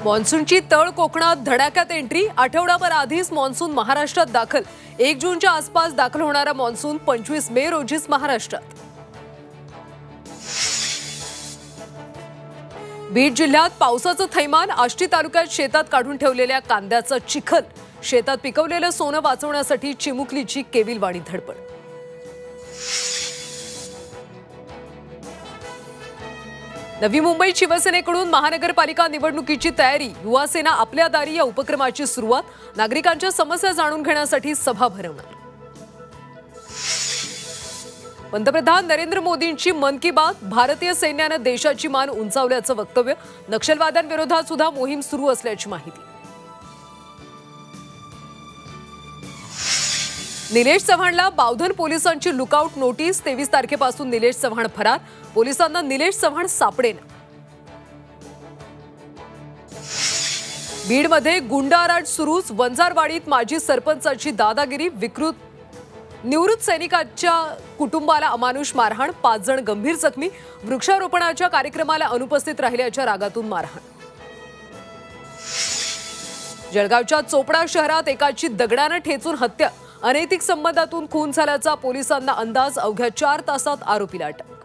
मान्सूनची तळ कोकणात धडाक्यात एंट्री। आठवडाभर आधीच मान्सून महाराष्ट्रात दाखल। 1 जूनच्या आसपास दाखल होणारा मान्सून 25 मे रोजीच महाराष्ट्रात। बीड जिल्ह्यात पावसाचं थैमान। आष्टी तालुक्यात शेतात काढून ठेवलेल्या कांद्याचा चिखल। शेतात पिकवलेलं सोनं वाचवण्यासाठी चिमुकलीची केविलवाणी धडपड। नवी मुंबईत शिवसेनेकडून महानगरपालिका निवडणुकीची तयारी। युवा सेना आपल्या दारी या उपक्रमाची सुरुवात। नागरिकांच्या समस्या जाणून घेण्यासाठी सभा भरवणार। पंतप्रधान नरेंद्र मोदींची मन की बात। भारतीय सैन्याने देशाची मान उंचावल्याचं वक्तव्य। नक्षलवाद्यांविरोधात सुद्धा मोहीम सुरू असल्याची माहिती। निलेश चव्हाणला बावधन पोलिसांची लुकआउट नोटीस। 23 तारखेपासून निलेश चव्हाण फरार। पोलिसांना निलेश चव्हाण सापडेना। बीडमध्ये गुंडाराज सुरूच। वंजारवाडीत माजी सरपंचाची दादागिरी। निवृत्त सैनिकाच्या कुटुंबाला अमानुष मारहाण। 5 जण गंभीर जखमी। वृक्षारोपणाच्या कार्यक्रमाला अनुपस्थित राहिल्याच्या रागातून मारहाण। जळगावच्या चोपडा शहरात एकाची दगडाने ठेचून हत्या। अनैतिक संबंधातून खून झाल्याचा पोलिसांना अंदाज। अवघ्या 4 तासात आरोपीला अटक।